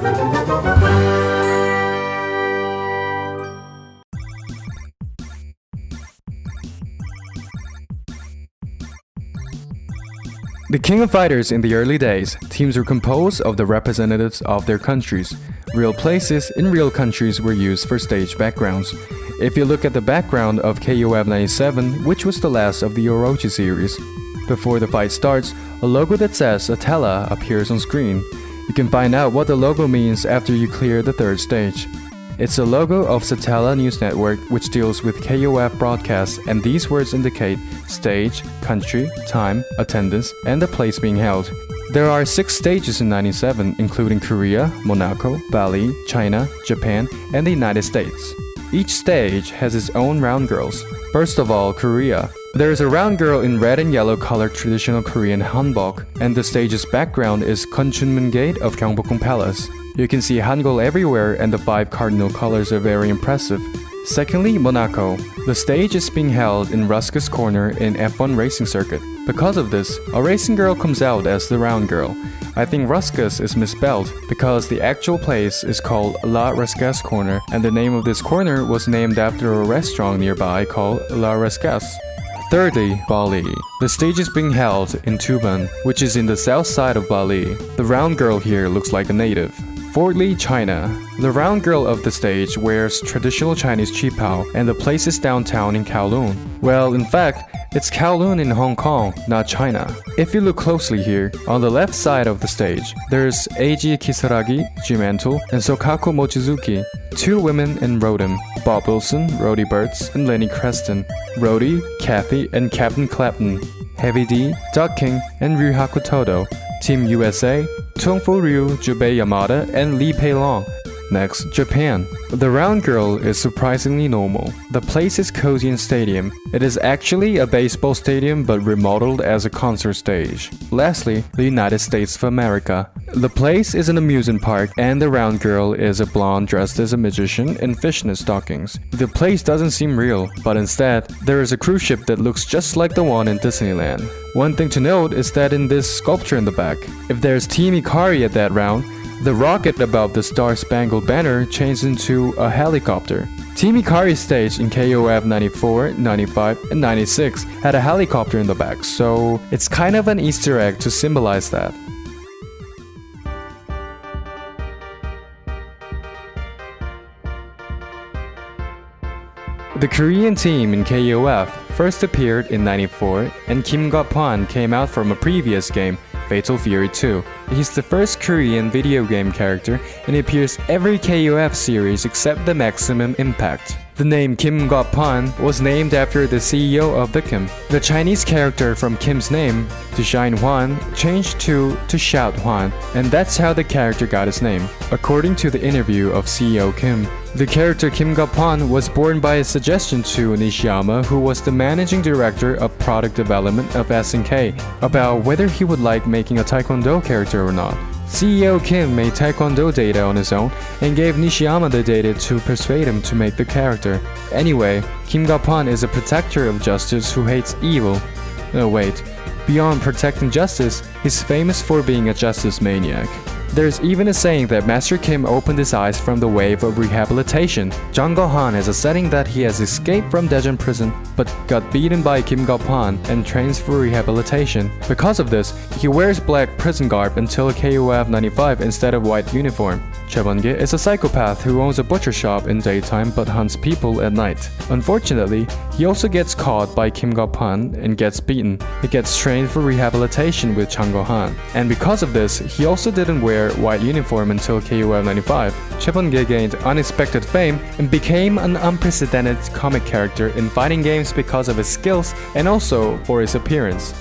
The King of Fighters in the early days, teams were composed of the representatives of their countries. Real places in real countries were used for stage backgrounds. If you look at the background of KOF 97, which was the last of the Orochi series, before the fight starts, a logo that says Atella appears on screen. You can find out what the logo means after you clear the third stage. It's a logo of Satella News Network, which deals with KOF broadcasts, and these words indicate stage, country, time, attendance, and the place being held. There are 6 stages in 97, including Korea, Monaco, Bali, China, Japan, and the United States. Each stage has its own round girls. First of all, Korea. There is a round girl in red and yellow colored traditional Korean hanbok, and the stage's background is Konchunmun Gate of Gyeongbokgung Palace. You can see Hangul everywhere, and the 5 cardinal colors are very impressive. Secondly, Monaco. The stage is being held in Ruska's Corner in FFun racing circuit. Because of this, a racing girl comes out as the round girl. I think Ruska's is misspelled because the actual place is called La Ruska's Corner, and the name of this corner was named after a restaurant nearby called La Ruska's. Thirdly, Bali. The stage is being held in Tuban, which is in the south side of Bali. The round girl here looks like a native. Fourthly, China. The round girl of the stage wears traditional Chinese qipao, and the place is downtown in Kowloon. Well, in fact, it's Kowloon in Hong Kong, not China. If you look closely here, on the left side of the stage, there's Eiji Kisaragi, Jimantle, and Sokaku Mochizuki, 2 women in Rotem, Bob Wilson, Rhodey Burtz, and Lenny Creston, Rhodey, Kathy, and Captain Clapton, Heavy D, Duck King, and Ryu Hakutodo, Team USA, Tongfu Ryu, Jubei Yamada, and Lee Pei Long. Next, Japan. The round girl is surprisingly normal. The place is cozy and stadium. It is actually a baseball stadium but remodeled as a concert stage. Lastly, the United States of America. The place is an amusement park, and the round girl is a blonde dressed as a magician in fishnet stockings. The place doesn't seem real, but instead, there is a cruise ship that looks just like the one in Disneyland. One thing to note is that in this sculpture in the back, if there's Team Akari at that round, the rocket above the Star-Spangled Banner changed into a helicopter. Team Akari's stage in KOF 94, 95, and 96 had a helicopter in the back, so it's kind of an Easter egg to symbolize that. The Korean team in KOF first appeared in 94, and Kim Ga-pan came out from a previous game, Fatal Fury 2. He's the first Korean video game character, and he appears every KOF series except the Maximum Impact. The name Kim Ga-pan was named after the CEO of the Kim. The Chinese character from Kim's name, To Shine Hwan, changed to Shout Hwan, and that's how the character got his name. According to the interview of CEO Kim, the character Kim Ga-pan was born by a suggestion to Nishiyama, who was the managing director of product development of SNK, about whether he would like making a Taekwondo character or not. CEO Kim made Taekwondo data on his own and gave Nishiyama the data to persuade him to make the character. Anyway, Kim Ga-pan is a protector of justice who hates evil. No, wait. Beyond protecting justice, he's famous for being a justice maniac. There's even a saying that Master Kim opened his eyes from the wave of rehabilitation. Jang Go-han has a setting that he has escaped from Daejeon prison but got beaten by Kim Ga-pan and trains for rehabilitation. Because of this, he wears black prison garb until KOF 95 instead of white uniform. Chebonge is a psychopath who owns a butcher shop in daytime but hunts people at night. Unfortunately, he also gets caught by Kim Ga-pan and gets beaten. He gets trained for rehabilitation with Jang Go-han. And because of this, he also didn't wear white uniform until KOF 95. Chebonge gained unexpected fame and became an unprecedented comic character in fighting games because of his skills and also for his appearance.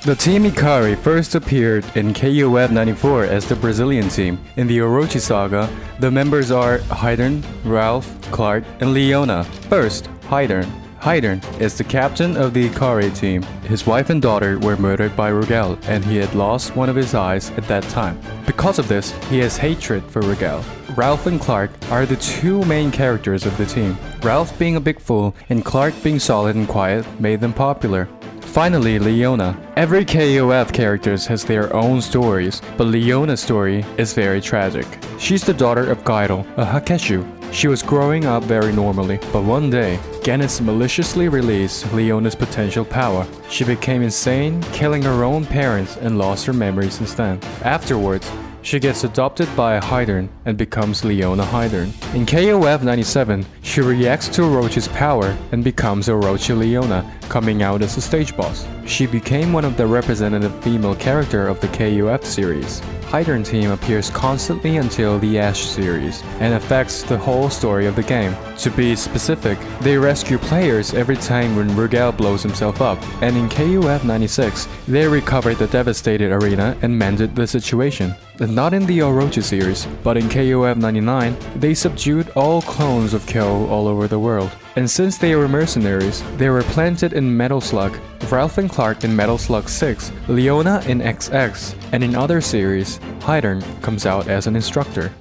The Team Akari first appeared in KOF 94 as the Brazilian team. In the Orochi Saga, the members are Hydern, Ralph, Clark, and Leona. First, Hydern. Hydern is the captain of the Akari team. His wife and daughter were murdered by Rugal, and he had lost one of his eyes at that time. Because of this, he has hatred for Rugal. Ralph and Clark are the two main characters of the team. Ralph being a big fool and Clark being solid and quiet made them popular. Finally, Leona. Every KOF character has their own stories, but Leona's story is very tragic. She's the daughter of Gairo, a Hakeshu. She was growing up very normally, but one day, Genis maliciously released Leona's potential power. She became insane, killing her own parents and lost her memories instead. Afterwards, she gets adopted by a Hydern and becomes Leona Hydern. In KOF 97, she reacts to Orochi's power and becomes Orochi Leona, coming out as a stage boss. She became one of the representative female character of the KOF series. Hydern team appears constantly until the Ash series and affects the whole story of the game. To be specific, they rescue players every time when Rugal blows himself up, and in KOF 96, they recovered the devastated arena and mended the situation. And not in the Orochi series, but in KOF 99, they subdued all clones of Kyo all over the world. And since they were mercenaries, they were planted in Metal Slug, Ralph and Clark in Metal Slug 6, Leona in XX, and in other series, Hydern comes out as an instructor.